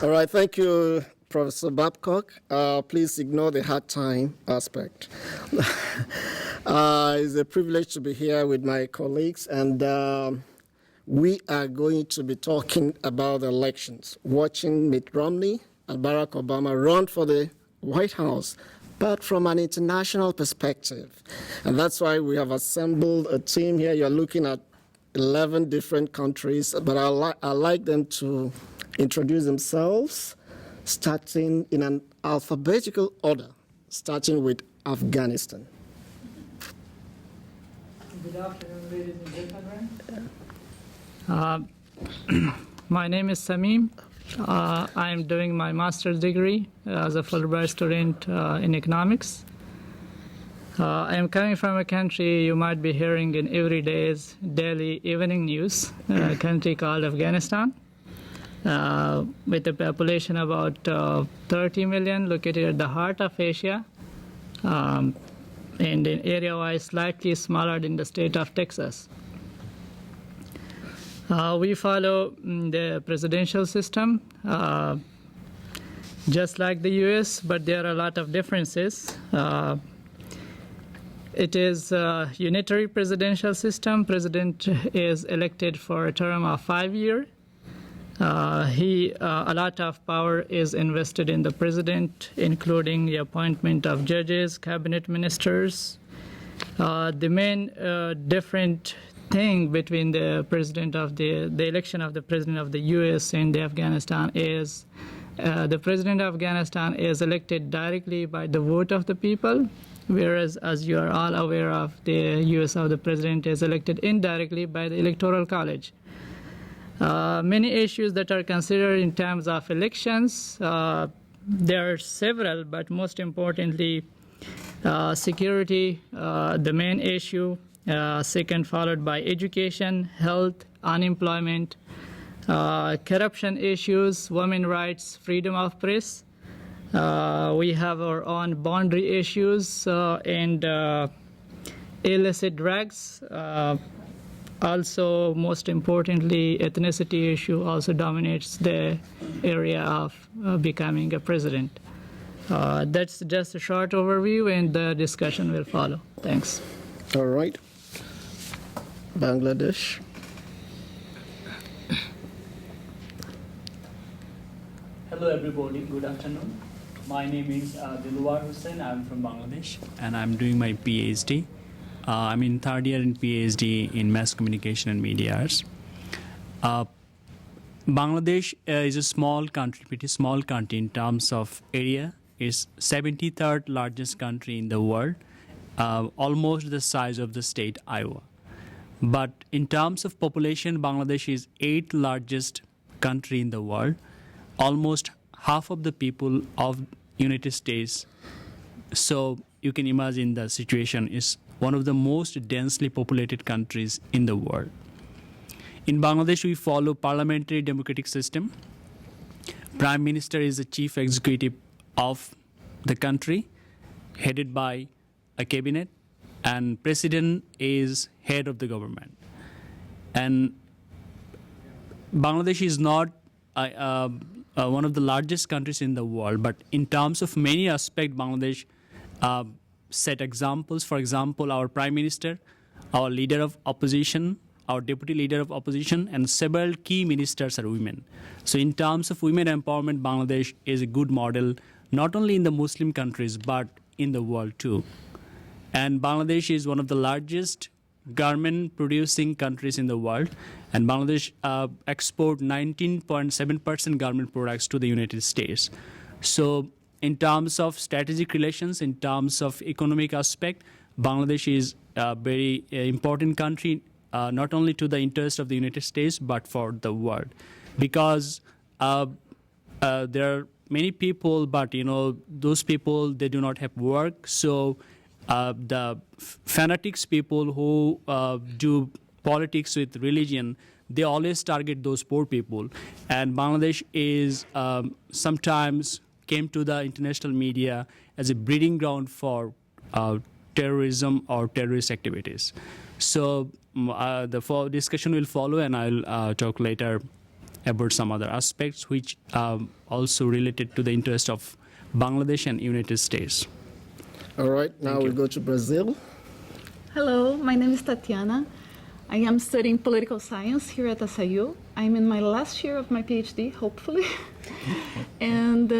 All right, thank you, Professor Babcock. Please ignore the hard time aspect. It's a privilege to be here with my colleagues, and we are going to be talking about the elections, watching Mitt Romney and Barack Obama run for the White House, but from an international perspective. And that's why we have assembled a team here. You're looking at 11 different countries, but I'd like them to introduce themselves, starting in an alphabetical order, starting with Afghanistan. Good afternoon, ladies and gentlemen. My name is Sameem. I am doing my master's degree as a Fulbright student in economics. I am coming from a country you might be hearing in every day's daily evening news, a country called Afghanistan, with a population about 30 million, located at the heart of Asia, and in area-wise slightly smaller than the state of Texas. We follow the presidential system, just like the US, but there are a lot of differences. It is a unitary presidential system. President is elected for a term of 5 years. A lot of power is invested in the president, including the appointment of judges, cabinet ministers. The main different thing between the president of the election of the president of the U.S. and the Afghanistan is the president of Afghanistan is elected directly by the vote of the people, whereas, as you are all aware of, the U.S. of the president is elected indirectly by the Electoral College. Many issues that are considered in terms of elections, there are several, but most importantly, security, the main issue, second followed by education, health, unemployment, corruption issues, women's rights, freedom of press. We have our own boundary issues and illicit drugs. Also, most importantly, ethnicity issue also dominates the area of becoming a president. That's just a short overview, and the discussion will follow. Thanks. All right. Bangladesh. Hello, everybody. Good afternoon. My name is Delwar Hossain. I'm from Bangladesh, and I'm doing my PhD. I'm in third year in PhD in mass communication and media arts. Bangladesh is a small country, pretty small country in terms of area. It's 73rd largest country in the world, almost the size of the state Iowa. But in terms of population, Bangladesh is 8th largest country in the world. Almost half of the people of United States. So you can imagine the situation is one of the most densely populated countries in the world. In Bangladesh, we follow parliamentary democratic system. Prime Minister is the chief executive of the country, headed by a cabinet, and President is head of the government. And Bangladesh is not one of the largest countries in the world, but in terms of many aspects, Bangladesh set examples. For example, our prime minister, our leader of opposition, our deputy leader of opposition, and several key ministers are women. So in terms of women empowerment, Bangladesh is a good model, not only in the Muslim countries, but in the world too. And Bangladesh is one of the largest garment producing countries in the world, and Bangladesh export 19.7% garment products to the United States. So in terms of strategic relations, in terms of economic aspect, Bangladesh is a very important country, not only to the interest of the United States, but for the world. Because there are many people, but those people, they do not have work. So the fanatics people who do politics with religion, they always target those poor people. And Bangladesh is sometimes came to the international media as a breeding ground for terrorism or terrorist activities. So the discussion will follow, and I'll talk later about some other aspects which also related to the interest of Bangladesh and United States. All right, now we'll go to Brazil. Hello, my name is Tatiana. I am studying political science here at SIUC. I'm in my last year of my PhD, hopefully. And,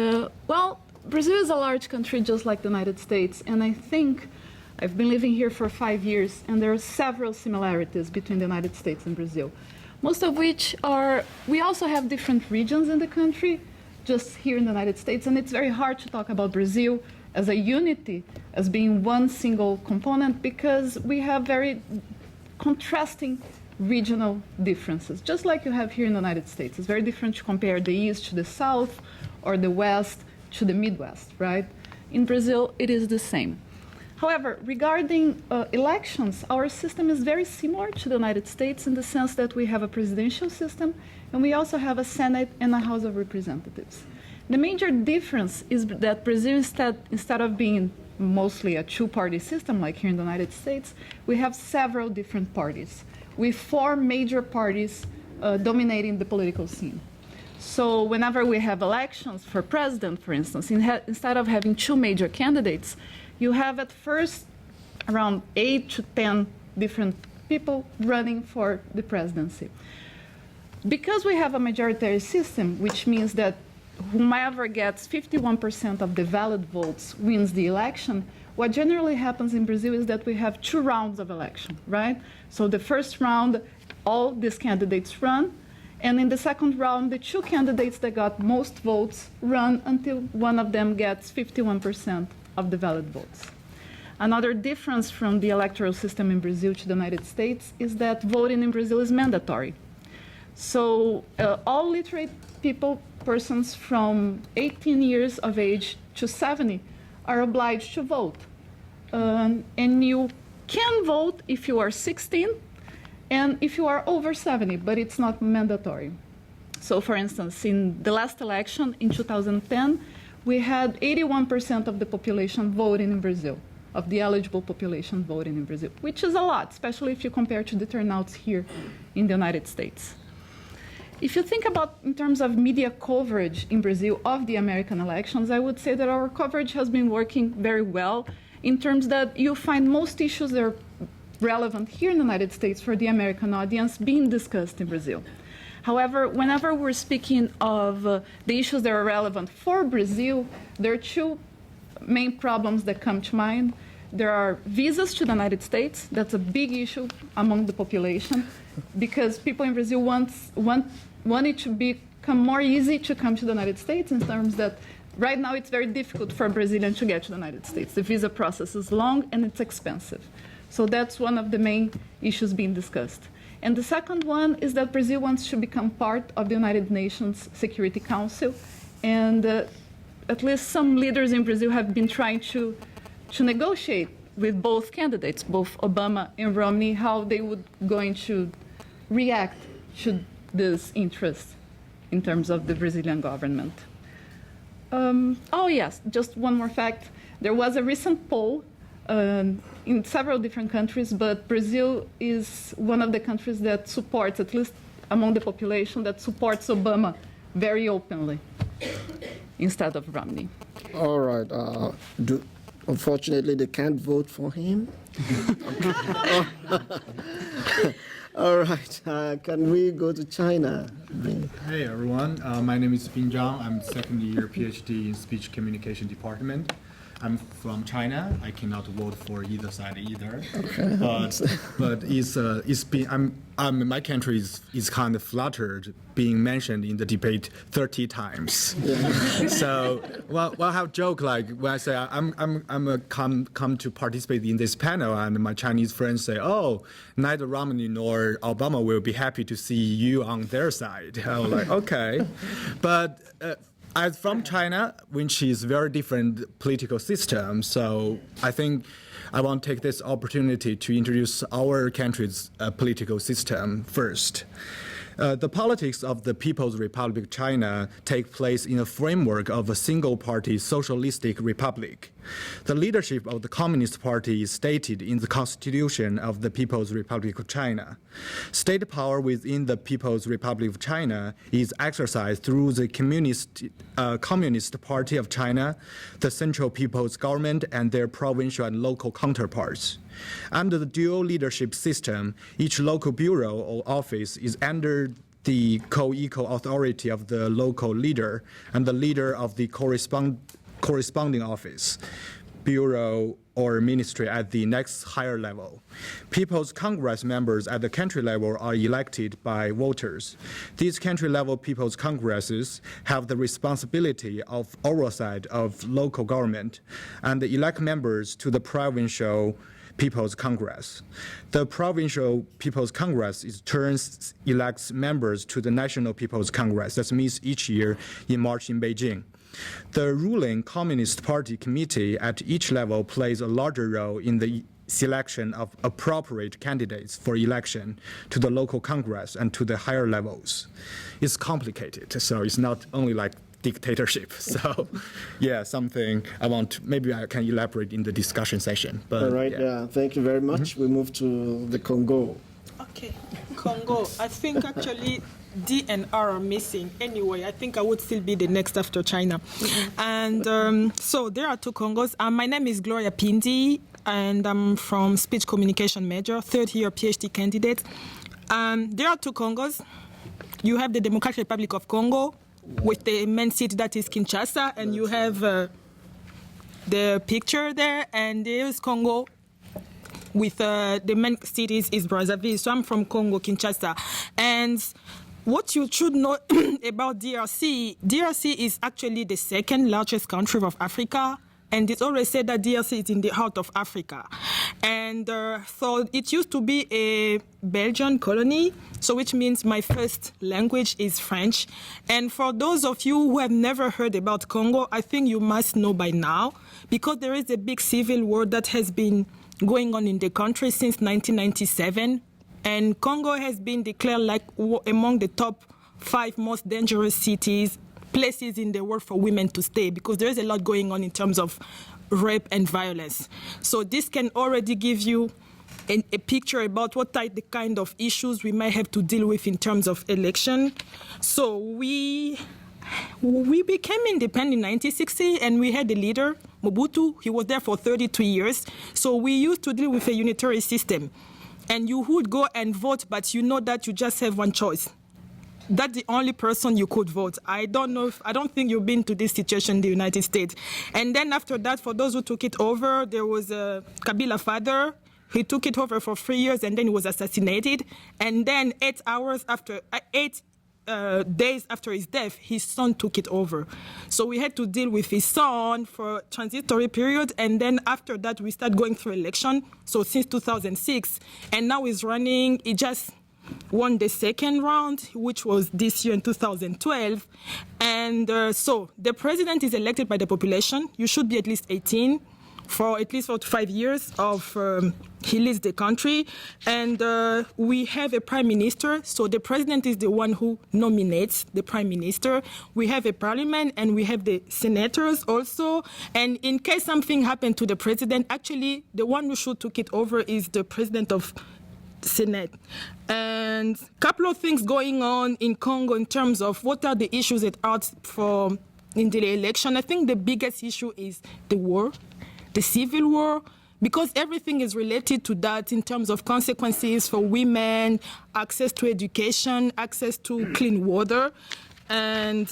well, Brazil is a large country just like the United States, and I think I've been living here for 5 years, and there are several similarities between the United States and Brazil, most of which are, we also have different regions in the country, just here in the United States, and it's very hard to talk about Brazil as a unity, as being one single component, because we have very contrasting regional differences, just like you have here in the United States. It's very different to compare the East to the South or the West to the Midwest, right? In Brazil, it is the same. However, regarding elections, our system is very similar to the United States in the sense that we have a presidential system and we also have a Senate and a House of Representatives. The major difference is that Brazil, instead of being mostly a two-party system like here in the United States, we have several different parties, with 4 major parties dominating the political scene. So whenever we have elections for president, for instance, instead of having 2 major candidates, you have at first around 8 to 10 different people running for the presidency. Because we have a majority system, which means that whomever gets 51% of the valid votes wins the election, what generally happens in Brazil is that we have 2 rounds of election, right? So the first round, all these candidates run, and in the second round, the 2 candidates that got most votes run until one of them gets 51% of the valid votes. Another difference from the electoral system in Brazil to the United States is that voting in Brazil is mandatory. So all literate people, persons from 18 years of age to 70, are obliged to vote. And you can vote if you are 16 and if you are over 70, but it's not mandatory. So for instance, in the last election in 2010, we had 81% of the population voting in Brazil, of the eligible population voting in Brazil, which is a lot, especially if you compare to the turnouts here in the United States. If you think about in terms of media coverage in Brazil of the American elections, I would say that our coverage has been working very well in terms that you find most issues that are relevant here in the United States for the American audience being discussed in Brazil. However, whenever we're speaking of the issues that are relevant for Brazil, there are 2 main problems that come to mind. There are visas to the United States. That's a big issue among the population because people in Brazil want it to become more easy to come to the United States in terms that right now it's very difficult for a Brazilian to get to the United States. The visa process is long and it's expensive. So that's one of the main issues being discussed. And the second one is that Brazil wants to become part of the United Nations Security Council. And at least some leaders in Brazil have been trying to negotiate with both candidates, both Obama and Romney, how they would going to react to this interest in terms of the Brazilian government. Oh yes, just one more fact. There was a recent poll in several different countries, but Brazil is one of the countries that supports, at least among the population, that supports Obama very openly instead of Romney. All right. Unfortunately, they can't vote for him. All right. Can we go to China? Hey, everyone. My name is Zhang. I'm second-year PhD in Speech Communication Department. I'm from China. I cannot vote for either side either. Okay. But it's been my country is kind of flattered being mentioned in the debate 30 times. Yeah. So well, I have joke like when I say I'm come to participate in this panel, and my Chinese friends say, oh, neither Romney nor Obama will be happy to see you on their side. I was like, okay, but. I'm from China, which is a very different political system, so I think I want to take this opportunity to introduce our country's political system first. The politics of the People's Republic of China take place in a framework of a single-party socialistic republic. The leadership of the Communist Party is stated in the Constitution of the People's Republic of China. State power within the People's Republic of China is exercised through the Communist Party of China, the Central People's Government, and their provincial and local counterparts. Under the dual leadership system, each local bureau or office is under the co-equal authority of the local leader and the leader of the corresponding office, bureau, or ministry at the next higher level. People's Congress members at the country level are elected by voters. These country-level People's Congresses have the responsibility of oversight of local government and elect members to the provincial People's Congress. The Provincial People's Congress in turn elects members to the National People's Congress that meets each year in March in Beijing. The ruling Communist Party committee at each level plays a larger role in the selection of appropriate candidates for election to the local Congress and to the higher levels. It's complicated, so it's not only like dictatorship. So, yeah, something maybe I can elaborate in the discussion session. But, all right, yeah. Thank you very much. We move to the Congo. Okay, Congo. I think actually D and R are missing. Anyway, I think I would still be the next after China. And so there are two Congos. My name is Gloria Pindi, and I'm from speech communication major, third-year PhD candidate. There are two Congos. You have the Democratic Republic of Congo, with the main city that is Kinshasa, and you have the picture there, and there's Congo with the main cities is Brazzaville. So I'm from Congo, Kinshasa. And what you should know about DRC is actually the second largest country of Africa. And it's always said that DRC is in the heart of Africa. And so it used to be a Belgian colony, so which means my first language is French. And for those of you who have never heard about Congo, I think you must know by now, because there is a big civil war that has been going on in the country since 1997. And Congo has been declared like among the top 5 most dangerous places in the world for women to stay, because there is a lot going on in terms of rape and violence. So this can already give you a picture about what are the kind of issues we might have to deal with in terms of election. So we became independent in 1960, and we had a leader, Mobutu. He was there for 32 years. So we used to deal with a unitary system. And you would go and vote, but you know that you just have one choice. That's the only person you could vote. I don't think you've been to this situation in the United States. And then after that, for those who took it over, there was Kabila father. He took it over for 3 years, and then he was assassinated. And then 8 days after his death, his son took it over. So we had to deal with his son for a transitory period, and then after that, we started going through election. So since 2006, and now he's running. He just won the second round, which was this year in 2012. And so the president is elected by the population. You should be at least 18 for at least 5 years he leads the country. And we have a prime minister. So the president is the one who nominates the prime minister. We have a parliament, and we have the senators also. And in case something happened to the president, actually the one who should take it over is the president of Senate. And a couple of things going on in Congo in terms of what are the issues that are in the election. I think the biggest issue is the war, the civil war, because everything is related to that in terms of consequences for women, access to education, access to clean water. And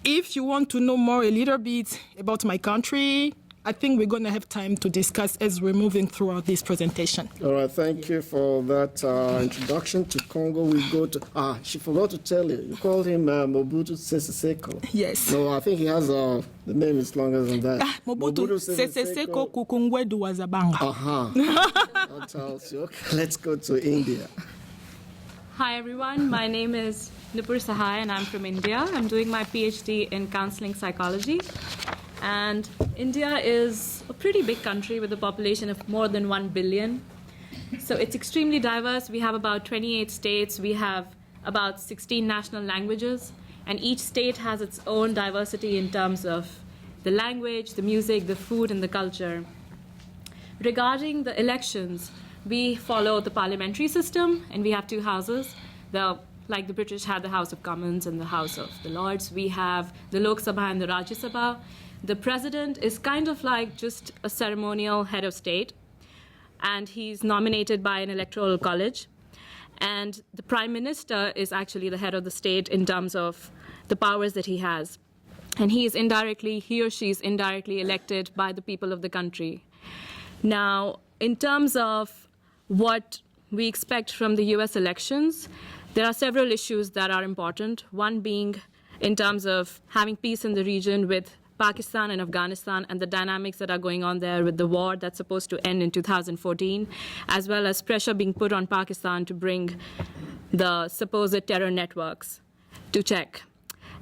if you want to know more a little bit about my country, I think we're going to have time to discuss as we're moving throughout this presentation. All right, thank you for that introduction to Congo. We go to, she forgot to tell you, you called him Mobutu Sese Seko. Yes. No, I think he has, the name is longer than that. Mobutu Sese Seko Kukungwedu Wazabanga. That tells you. Okay, let's go to India. Hi everyone, my name is Nupur Sahai and I'm from India. I'm doing my PhD in counseling psychology. And India is a pretty big country with a population of more than 1 billion. So it's extremely diverse. We have about 28 states. We have about 16 national languages. And each state has its own diversity in terms of the language, the music, the food, and the culture. Regarding the elections, we follow the parliamentary system, and we have two houses. Like the British had the House of Commons and the House of the Lords, we have the Lok Sabha and the Rajya Sabha. The president is kind of like just a ceremonial head of state, and he's nominated by an electoral college. And the prime minister is actually the head of the state in terms of the powers that he has. And he or she is indirectly elected by the people of the country. Now, in terms of what we expect from the US elections, there are several issues that are important. One being in terms of having peace in the region with Pakistan and Afghanistan and the dynamics that are going on there with the war that's supposed to end in 2014, as well as pressure being put on Pakistan to bring the supposed terror networks to check.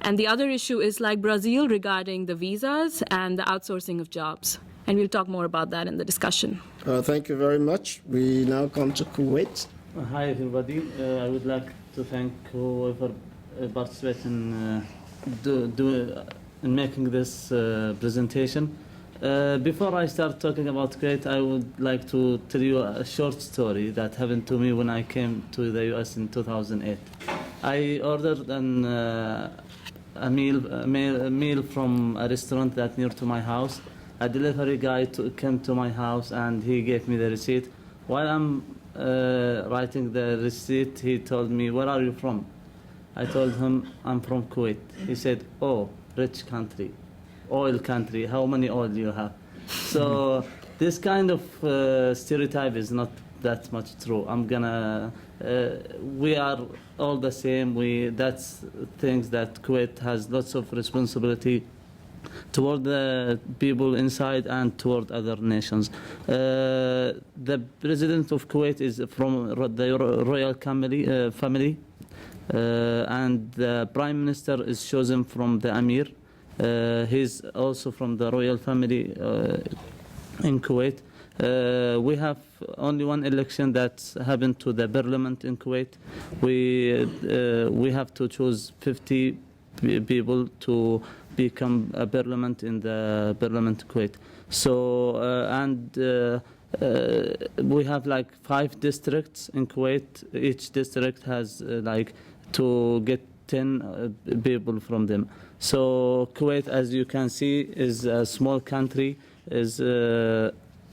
And the other issue is like Brazil regarding the visas and the outsourcing of jobs. And we'll talk more about that in the discussion. Thank you very much. We now come to Kuwait. Hi, everybody. I would like to thank whoever participated in making this presentation. Before I start talking about Kuwait, I would like to tell you a short story that happened to me when I came to the US in 2008. I ordered a meal from a restaurant that near to my house. A delivery guy came to my house and he gave me the receipt. While I'm writing the receipt, he told me, "Where are you from?" I told him, "I'm from Kuwait." He said, "Oh, rich country, oil country, how many oil do you have?" So this kind of stereotype is not that much true. We are all the same. That's things that Kuwait has lots of responsibility toward the people inside and toward other nations. The president of Kuwait is from the royal family, and the prime minister is chosen from the emir. He's also from the royal family in Kuwait. We have only one election that happened to the parliament in Kuwait. We have to choose 50 people to become a parliament in the parliament of Kuwait. So we have like 5 districts in Kuwait. Each district has to get 10 people from them. So Kuwait, as you can see, is a small country, is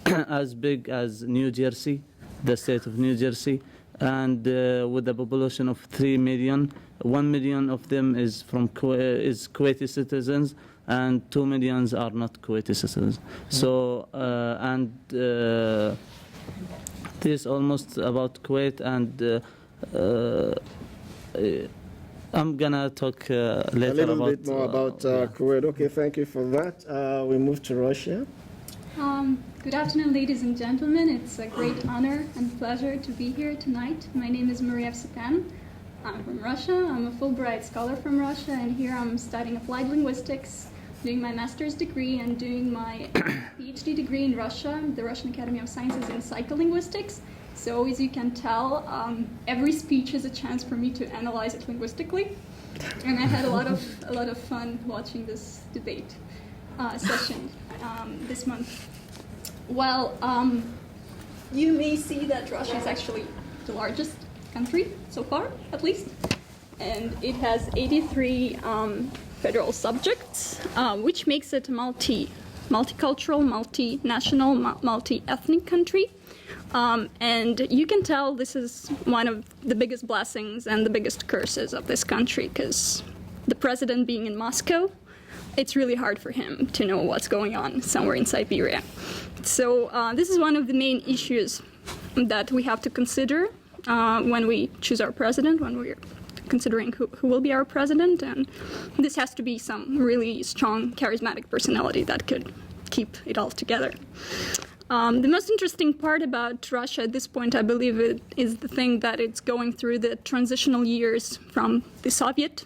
as big as New Jersey, the state of New Jersey, and with a population of 3 million. 1 million of them is from Kuwaiti citizens, and 2 million are not Kuwaiti citizens. So, this is almost about Kuwait, and I'm gonna talk later a little bit more about Kuwait. Okay, thank you for that. We move to Russia. Good afternoon, ladies and gentlemen. It's a great honor and pleasure to be here tonight. My name is Ovespyan. I'm from Russia. I'm a Fulbright scholar from Russia, and here I'm studying applied linguistics, doing my master's degree and doing my PhD degree in Russia, the Russian Academy of Sciences in psycholinguistics. So as you can tell, every speech is a chance for me to analyze it linguistically, and I had a lot of fun watching this debate session this month. Well, you may see that Russia is actually the largest country so far, at least, and it has 83 federal subjects, which makes it a multicultural, multinational, multi-ethnic country. And you can tell this is one of the biggest blessings and the biggest curses of this country, because the president being in Moscow, it's really hard for him to know what's going on somewhere in Siberia. So this is one of the main issues that we have to consider when we choose our president, when we're considering who will be our president. And this has to be some really strong, charismatic personality that could keep it all together. The most interesting part about Russia at this point, I believe, is the thing that it's going through the transitional years from the Soviet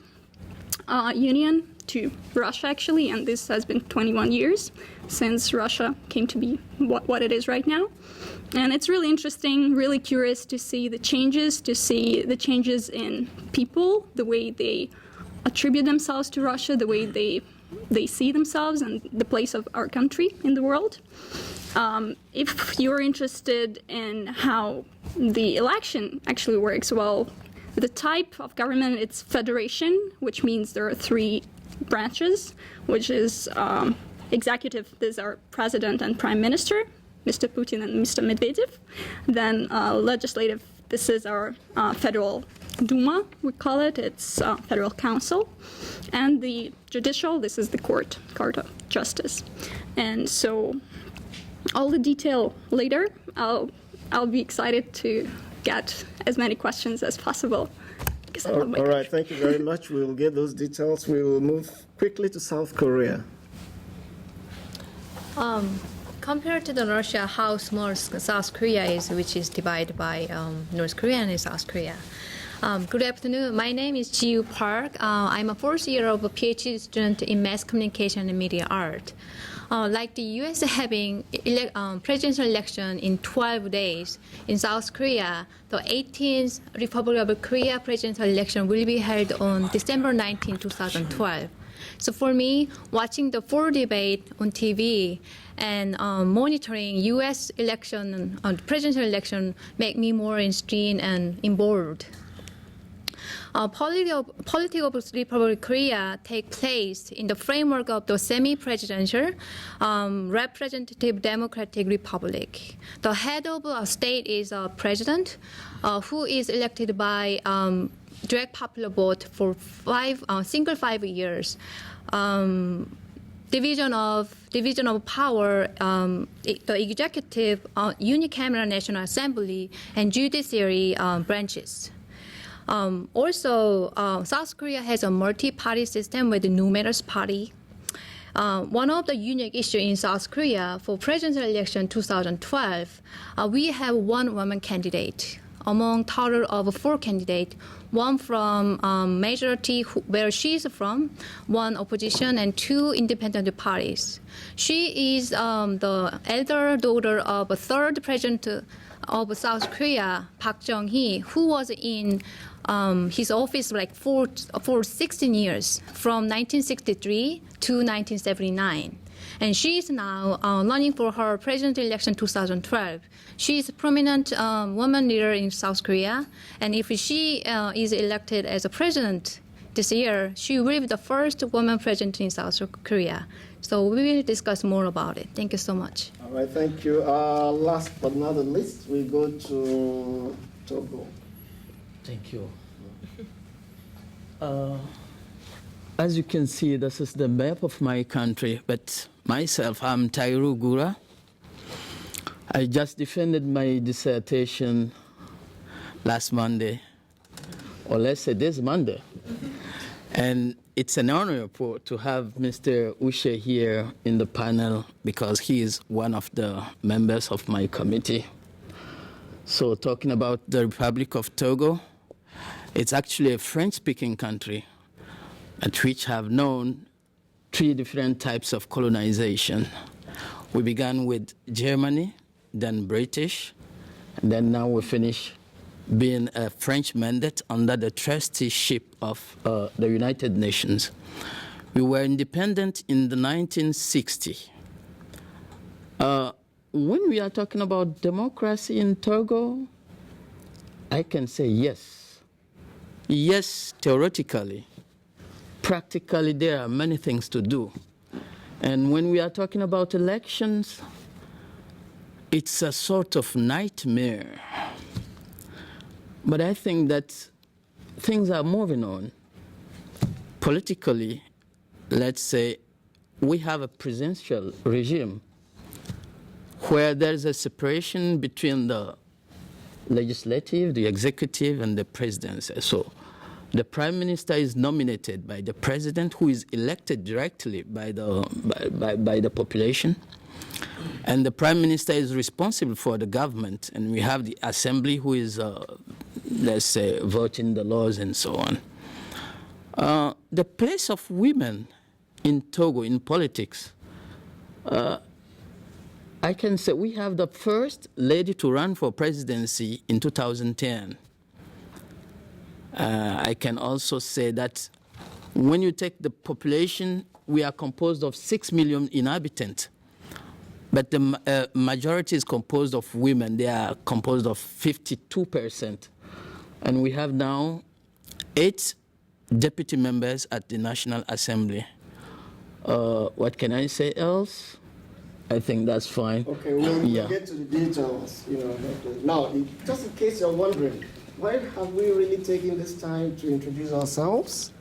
Union to Russia, actually, and this has been 21 years since Russia came to be what it is right now. And it's really interesting, really curious to see the changes in people, the way they attribute themselves to Russia, the way they they see themselves and the place of our country in the world. If you're interested in how the election actually works, well, the type of government, it's federation, which means there are 3 branches, which is executive, these are president and prime minister, Mr. Putin and Mr. Medvedev. Then legislative, this is our federal Duma, we call it, it's federal council. And the judicial, this is the court of justice. And so all the detail later, I'll be excited to get as many questions as possible. All right, thank you very much. We'll get those details. We'll move quickly to South Korea. Compared to Russia, how small South Korea is, which is divided by North Korea and South Korea. Good afternoon. My name is Jiwoo Park. I'm a 4th year of a PhD student in mass communication and media art. Like the U.S. having presidential election in 12 days, in South Korea, the 18th Republic of Korea presidential election will be held on December 19, 2012. So for me, watching the 4 debate on TV and monitoring U.S. election, presidential election, make me more interested and involved. Politics of Republic of Korea take place in the framework of the semi-presidential representative democratic republic. The head of a state is a president who is elected by direct popular vote for 5 years. Division of power, the executive, unicameral National Assembly, and judiciary branches. Also, South Korea has a multi-party system with numerous party. One of the unique issues in South Korea for presidential election 2012, we have 1 woman candidate among total of 4 candidates, 1 from majority where she is from, 1 opposition, and 2 independent parties. She is the elder daughter of a 3rd president of South Korea, Park Chung-hee, who was in his office like for 16 years, from 1963 to 1979. And she is now running for her presidential election 2012. She is a prominent woman leader in South Korea, and if she is elected as a president this year, she will be the first woman president in South Korea. So we will discuss more about it. Thank you so much. All right, thank you. Last but not the least, we go to Togo. Thank you. As you can see, this is the map of my country, but myself, I'm Tairou Goura. I just defended my dissertation last Monday, or let's say this Monday. And it's an honor to have Mr. Uche here in the panel because he is one of the members of my committee. So talking about the Republic of Togo, it's actually a French-speaking country at which have known 3 different types of colonization. We began with Germany, then British, and then now we finish being a French mandate under the trusteeship of the United Nations. We were independent in the 1960s. When we are talking about democracy in Togo, I can say yes. Yes, theoretically. Practically, there are many things to do. And when we are talking about elections, it's a sort of nightmare. But I think that things are moving on. Politically, let's say, we have a presidential regime where there's a separation between the legislative, the executive, and the presidency. So the prime minister is nominated by the president, who is elected directly by the population. And the prime minister is responsible for the government. And we have the assembly, who is, let's say, voting the laws and so on. The place of women in Togo in politics, I can say we have the first lady to run for presidency in 2010. I can also say that when you take the population we are composed of 6 million inhabitants, but the majority is composed of women. They are composed of 52%. And we have now 8 deputy members at the National Assembly. What can I say else? I think that's fine. Okay, we'll get to the details. Now, just in case you're wondering, why have we really taken this time to introduce ourselves?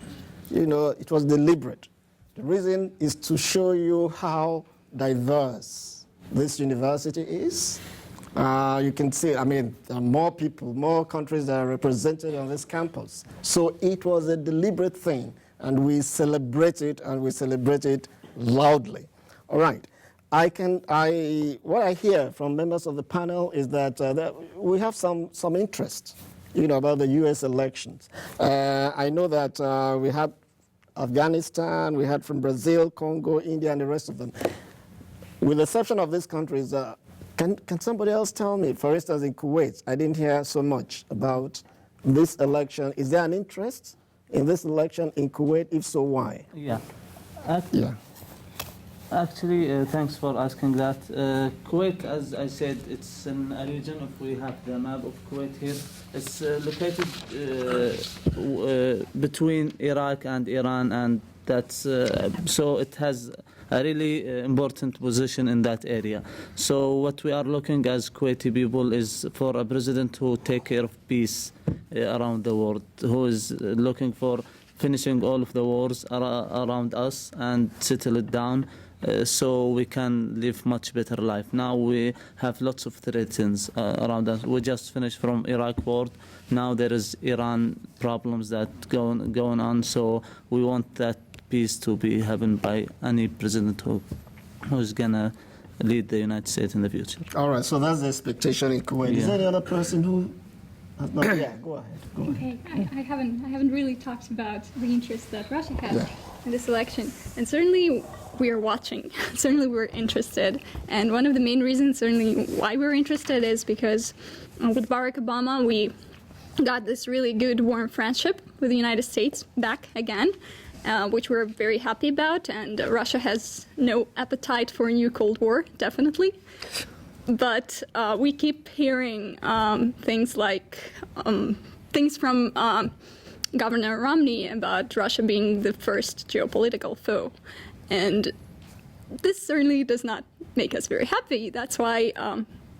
It was deliberate. The reason is to show you how diverse this university is. You can see, there are more people, more countries that are represented on this campus. So it was a deliberate thing, and we celebrate it, and we celebrate it loudly. All right. What I hear from members of the panel is that we have some interest, about the U.S. elections. I know that we had Afghanistan, we had from Brazil, Congo, India, and the rest of them. With the exception of these countries, can somebody else tell me, for instance, in Kuwait, I didn't hear so much about this election. Is there an interest in this election in Kuwait? If so, why? Yeah. Actually, thanks for asking that. Kuwait, as I said, it's in a region. If we have the map of Kuwait here, it's located between Iraq and Iran, and that's so it has a really important position in that area. So what we are looking as Kuwaiti people is for a president who take care of peace around the world, who is looking for finishing all of the wars around us and settle it down. So we can live much better life. Now we have lots of threats around us. We just finished from Iraq war. Now there is Iran problems that going on. So we want that peace to be happen by any president who's gonna lead the United States in the future. All right. So that's the expectation in Kuwait. Yeah. Is there any other person who? Go ahead. Okay, I haven't really talked about the interest that Russia has in this election, and certainly we are watching. Certainly we're interested, and one of the main reasons, certainly why we're interested, is because with Barack Obama we got this really good warm friendship with the United States back again, which we're very happy about, and Russia has no appetite for a new Cold War, definitely. But we keep hearing things from Governor Romney about Russia being the first geopolitical foe. And this certainly does not make us very happy. That's why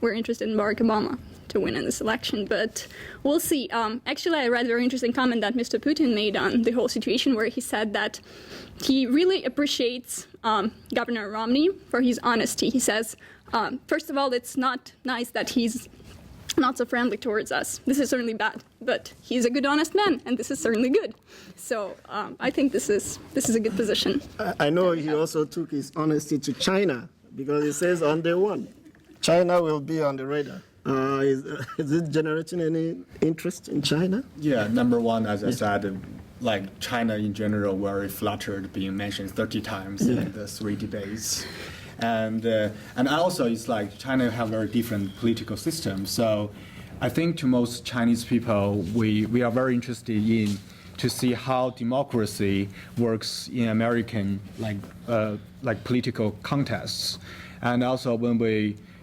we're interested in Barack Obama to win in this election. But we'll see. Actually, I read a very interesting comment that Mr. Putin made on the whole situation, where he said that he really appreciates Governor Romney for his honesty. He says, first of all, it's not nice that he's not so friendly towards us. This is certainly bad, but he's a good, honest man, and this is certainly good. So I think this is a good position. I know he also took his honesty to China, because he says on day one, China will be on the radar. Is it generating any interest in China? Yeah, number one, as I said, like China in general, very flattered being mentioned 30 times in the 3 debates. And also it's like China have very different political systems. So I think to most Chinese people, we are very interested in to see how democracy works in American like political contests. And also when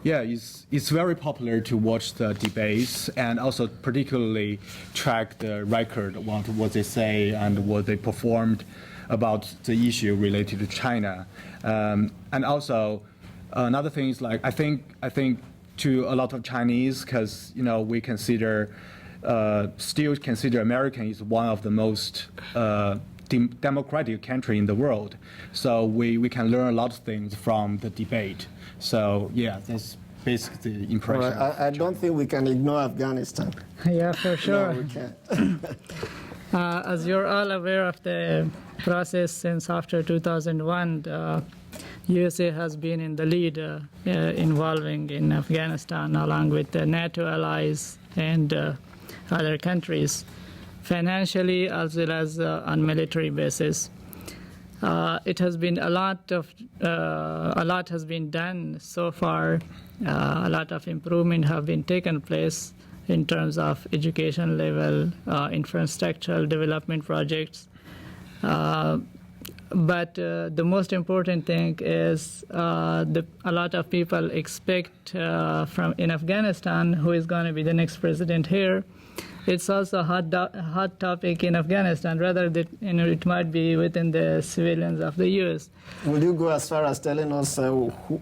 it's very popular to watch the debates and also particularly track the record about what they say and what they performed about the issue related to China. And also another thing is like I think to a lot of Chinese, because we still consider America is one of the most democratic country in the world. So we can learn a lot of things from the debate. So yeah, that's basically the impression. Right. I don't think we can ignore Afghanistan. Yeah, for sure. No, we can't. As you're all aware of the process since after 2001, the USA has been in the lead involving in Afghanistan along with the NATO allies and other countries, financially as well as on military basis. It has been a lot has been done so far. A lot of improvement have been taken place in terms of education level, infrastructural development projects. But the most important thing is a lot of people expect in Afghanistan who is going to be the next president here. It's also a hot topic in Afghanistan, rather than it might be within the civilians of the U.S. Will you go as far as telling us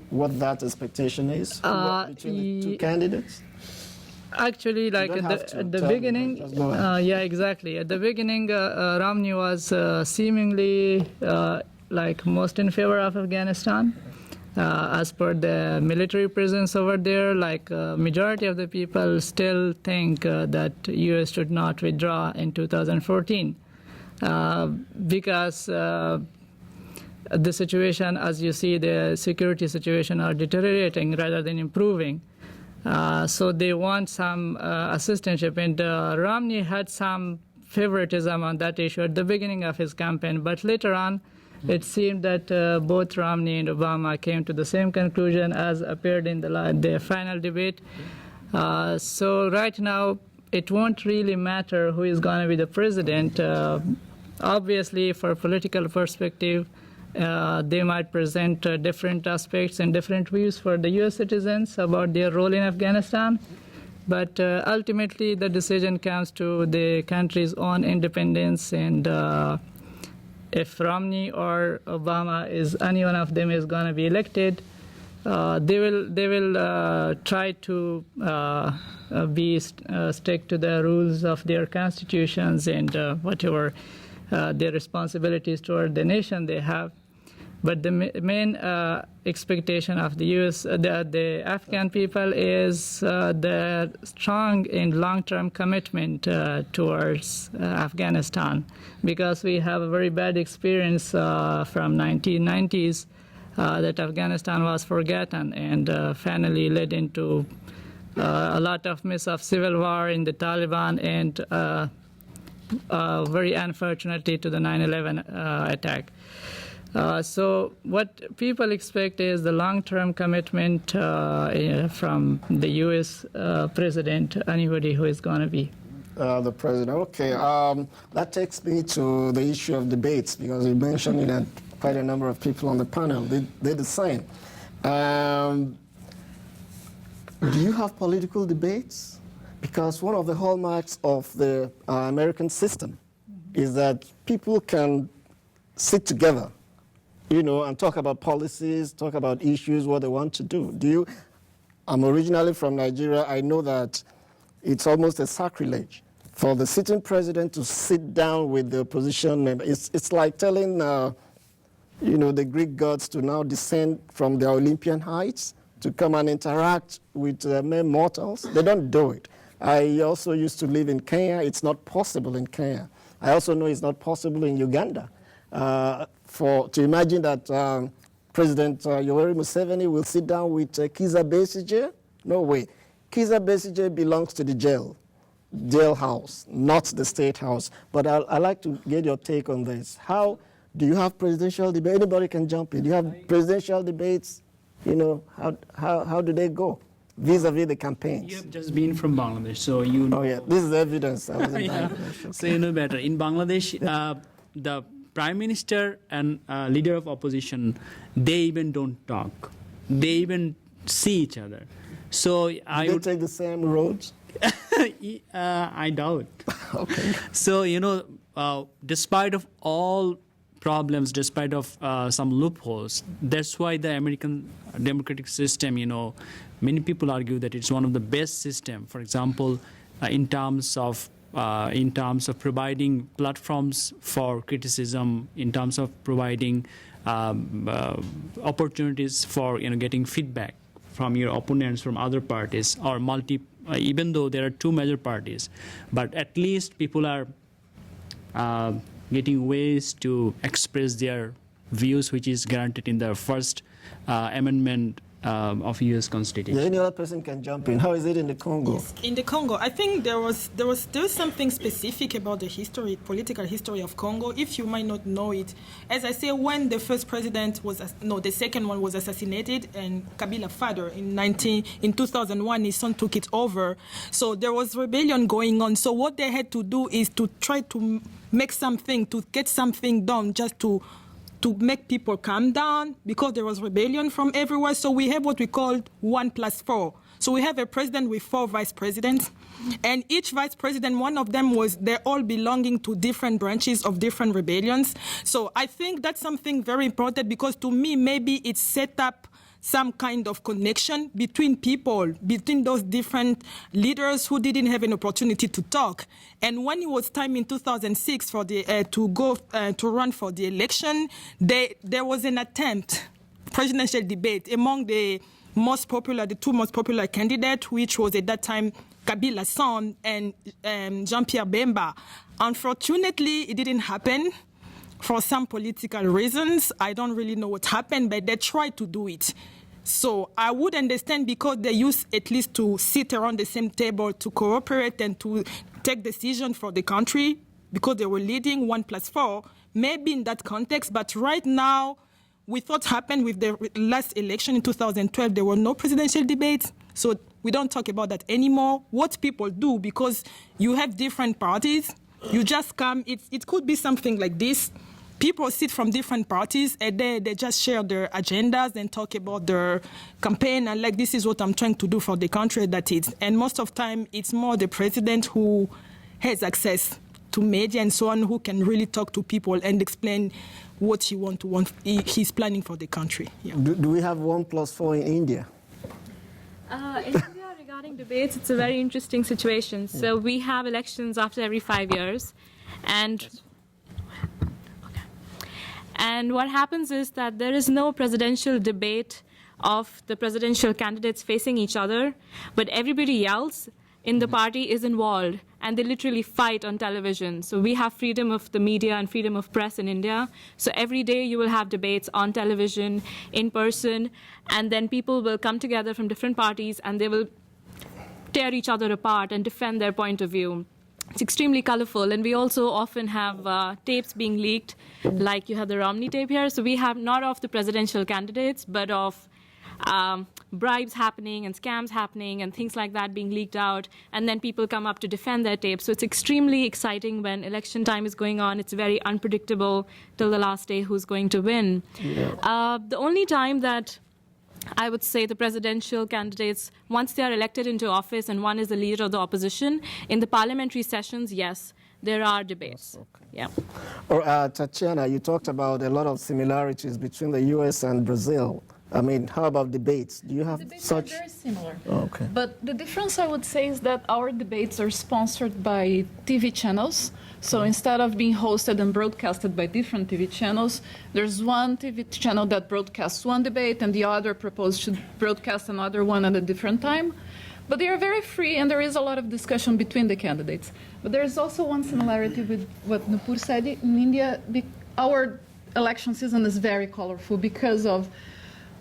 what that expectation is between the two candidates? Actually, like at the beginning, yeah, exactly. At the beginning, Romney was seemingly like most in favor of Afghanistan. As per the military presence over there, like majority of the people still think that U.S. should not withdraw in 2014 because the situation, as you see, the security situation are deteriorating rather than improving. So they want some assistantship, and Romney had some favoritism on that issue at the beginning of his campaign, but later on, it seemed that both Romney and Obama came to the same conclusion as appeared in the final debate. So right now, it won't really matter who is going to be the president. Obviously, for political perspective, they might present different aspects and different views for the U.S. citizens about their role in Afghanistan. But ultimately, the decision comes to the country's own independence, and if Romney or Obama any one of them is going to be elected, they will try to stick to the rules of their constitutions and whatever their responsibilities toward the nation they have. But the main expectation of the U.S., the Afghan people, is the strong and long-term commitment towards Afghanistan, because we have a very bad experience from 1990s that Afghanistan was forgotten and finally led into a lot of mess of civil war in the Taliban and very unfortunately to the 9/11 attack. So what people expect is the long-term commitment from the U.S. president, anybody who is going to be. The president, okay. That takes me to the issue of debates, because you mentioned it, and quite a number of people on the panel did the same. Do you have political debates? Because one of the hallmarks of the American system is that people can sit together, and talk about policies, talk about issues, what they want to do. I'm originally from Nigeria. I know that it's almost a sacrilege for the sitting president to sit down with the opposition member. It's like telling, the Greek gods to now descend from their Olympian heights to come and interact with mere mortals. They don't do it. I also used to live in Kenya. It's not possible in Kenya. I also know it's not possible in Uganda. To imagine that President Yoweri Museveni will sit down with Kizza Besigye? No way. Kizza Besigye belongs to the jailhouse, not the state house. But I'd like to get your take on this. How do you have presidential debate? Anybody can jump in. Do you have presidential debates? How do they go vis-a-vis the campaigns? You have just been from Bangladesh, so you know. Oh, yeah. This is evidence. I was in Yeah. Bangladesh. Okay. So you know better. In Bangladesh, the prime minister and leader of opposition, they even don't talk. They even see each other. So I They would take the same roads? I doubt. Okay. So despite of all problems, despite of some loopholes, that's why the American democratic system, many people argue that it's one of the best system. For example, in terms of providing platforms for criticism, in terms of providing opportunities for getting feedback from your opponents, from other parties, or even though there are two major parties, but at least people are getting ways to express their views, which is guaranteed in the First Amendment of U.S. Constitution. Yeah, any other person can jump in. How is it in the Congo? Yes. In the Congo, I think there was something specific about the political history of Congo. If you might not know it, as I say, when the first president the second one was assassinated, and Kabila father in 2001, his son took it over. So there was rebellion going on. So what they had to do is to try to make something, to get something done, just to to make people calm down because there was rebellion from everywhere. So we have what we call 1+4. So we have a president with 4 vice presidents. And each vice president, one of them they're all belonging to different branches of different rebellions. So I think that's something very important because to me, maybe it set up some kind of connection between people, between those different leaders who didn't have an opportunity to talk. And when it was time in 2006 for to run for the election, there was an attempt, presidential debate among the two most popular candidates, which was at that time Kabila's son and Jean-Pierre Bemba. Unfortunately, it didn't happen for some political reasons. I don't really know what happened, but they tried to do it. So I would understand because they used at least to sit around the same table to cooperate and to take decisions for the country because they were leading 1+4, maybe in that context. But right now, with what happened with the last election in 2012, there were no presidential debates. So we don't talk about that anymore. What people do, because you have different parties, you just come, it could be something like this. People sit from different parties and they just share their agendas and talk about their campaign and like, this is what I'm trying to do for the country, that is. And most of the time, it's more the president who has access to media and so on, who can really talk to people and explain what he's planning for the country. Yeah. Do we have 1+4 in India? In India, regarding debates, it's a very interesting situation. So we have elections after every 5 years. And what happens is that there is no presidential debate of the presidential candidates facing each other, but everybody else in the party is involved, and they literally fight on television. So we have freedom of the media and freedom of press in India. So every day you will have debates on television, in person, and then people will come together from different parties, and they will tear each other apart and defend their point of view. It's extremely colorful, and we also often have tapes being leaked, like you have the Romney tape here. So we have not of the presidential candidates, but of bribes happening and scams happening and things like that being leaked out, and then people come up to defend their tapes. So it's extremely exciting when election time is going on. It's very unpredictable till the last day who's going to win. Yeah. The only time that I would say the presidential candidates, once they are elected into office and one is the leader of the opposition, in the parliamentary sessions, yes, there are debates. Okay. Yeah. Or Tatiana, you talked about a lot of similarities between the U.S. and Brazil. I mean, how about debates? Do you have debates such? Are very similar. Oh, okay. But the difference, I would say, is that our debates are sponsored by TV channels. So instead of being hosted and broadcasted by different TV channels, there's one TV channel that broadcasts one debate and the other proposed to broadcast another one at a different time. But they are very free, and there is a lot of discussion between the candidates. But there is also one similarity with what Nupur said. In India, our election season is very colorful because of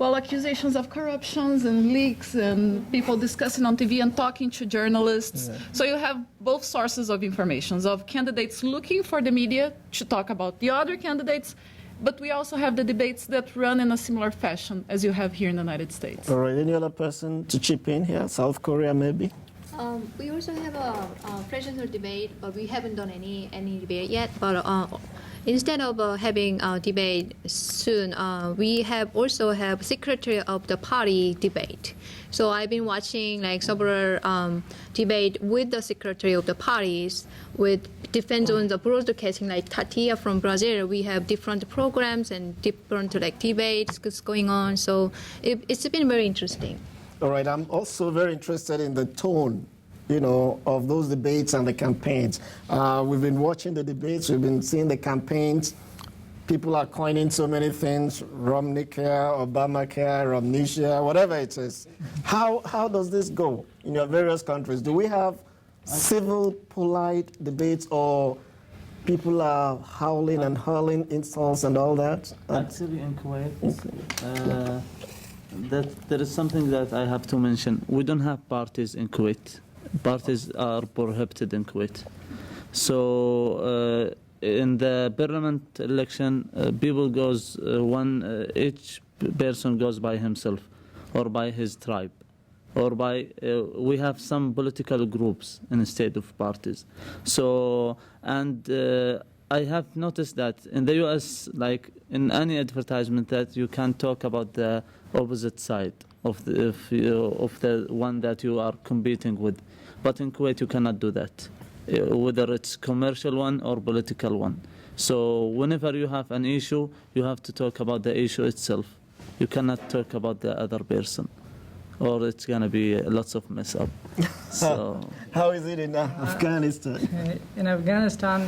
accusations of corruptions and leaks and people discussing on TV and talking to journalists. Yeah. So you have both sources of information, of candidates looking for the media to talk about the other candidates, but we also have the debates that run in a similar fashion as you have here in the United States. All right, any other person to chip in here? South Korea, maybe? We also have a presidential debate, but we haven't done any debate yet. But instead of having a debate soon, we also have secretary of the party debate. So I've been watching like several debate with the secretary of the parties, with depends on the broadcasting. Like Tatiana from Brazil, we have different programs and different like debates going on. So it's been very interesting. All right, I'm also very interested in the tone, of those debates and the campaigns. We've been watching the debates, we've been seeing the campaigns. People are coining so many things, Romneycare, Obamacare, Romnesia, whatever it is. How does this go in your various countries? Do we have civil, polite debates, or people are howling and hurling insults and all that? Actually, in Kuwait, that there is something that I have to mention. We don't have parties in Kuwait. Parties are prohibited in Kuwait. So in the parliament election, people goes each person goes by himself, or by his tribe, or by we have some political groups instead of parties. So I have noticed that in the U.S., like in any advertisement, that you can talk about the opposite side of the one that you are competing with. But in Kuwait, you cannot do that, whether it's commercial one or political one. So whenever you have an issue, you have to talk about the issue itself. You cannot talk about the other person, or it's going to be lots of mess up. So how is it in Afghanistan? In Afghanistan,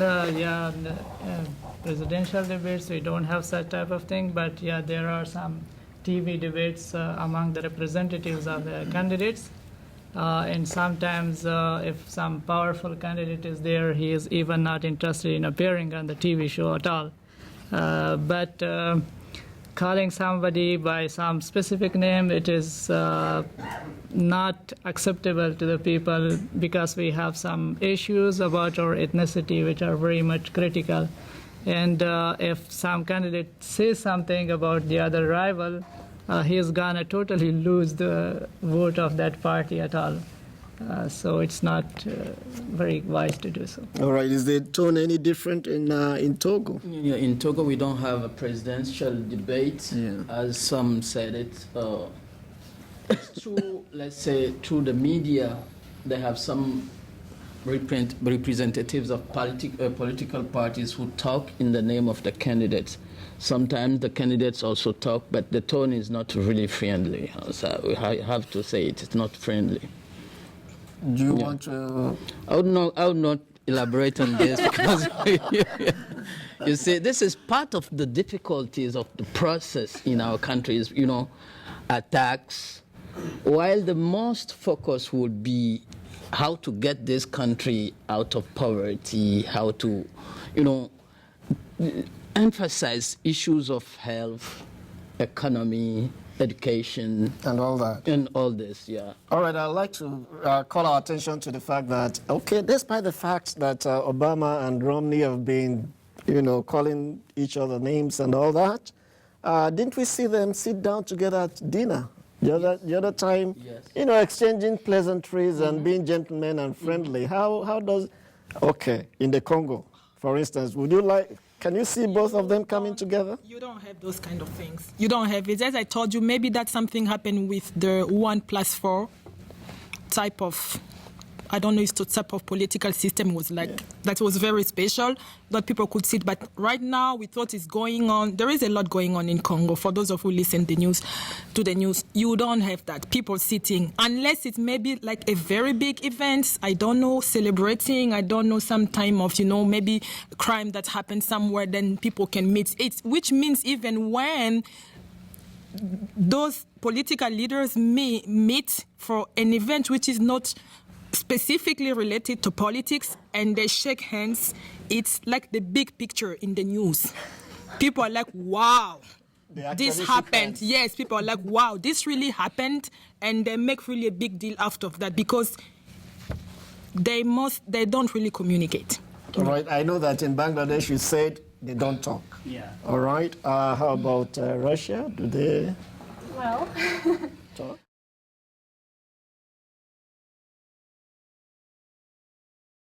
presidential debates, we don't have such type of thing, but yeah, there are some TV debates among the representatives of the candidates. And sometimes if some powerful candidate is there, he is even not interested in appearing on the TV show at all. But calling somebody by some specific name, it is not acceptable to the people, because we have some issues about our ethnicity which are very much critical. And if some candidate says something about the other rival, he's gonna totally lose the vote of that party at all. So it's not very wise to do so. All right, is the tone any different in Togo? Yeah, in Togo, we don't have a presidential debate, as some said it. It's true, let's say, through the media, they have some representatives of political parties who talk in the name of the candidates. Sometimes the candidates also talk, but the tone is not really friendly. So I have to say it's not friendly. Do you want to? I would not elaborate on this because you see, this is part of the difficulties of the process in our countries. You know, attacks. While the most focus would be how to get this country out of poverty, how to, emphasize issues of health, economy, education, and all that. And all this, yeah. All right, I'd like to call our attention to the fact that, okay, despite the fact that Obama and Romney have been, calling each other names and all that, didn't we see them sit down together at dinner? The other time, yes. Exchanging pleasantries and being gentlemen and friendly. How does, in the Congo, for instance, can you see both of them coming together? You don't have those kind of things. You don't have it. As I told you, maybe that something happened with the 1+4 type of, I don't know if the type of political system was like, that was very special, that people could see it. But right now, with what is going on, there is a lot going on in Congo. For those of you who listen to the news, you don't have that. People sitting, unless it's maybe like a very big event, I don't know, celebrating, I don't know, some time of, maybe crime that happened somewhere, then people can meet. Which means even when those political leaders meet for an event which is not specifically related to politics, and they shake hands, it's like the big picture in the news. People are like, wow, this happened. Yes, people are like, wow, this really happened, and they make really a big deal out of that because they don't really communicate. All right, I know that in Bangladesh you said they don't talk. Yeah. All right, how about Russia? Do they Well, talk?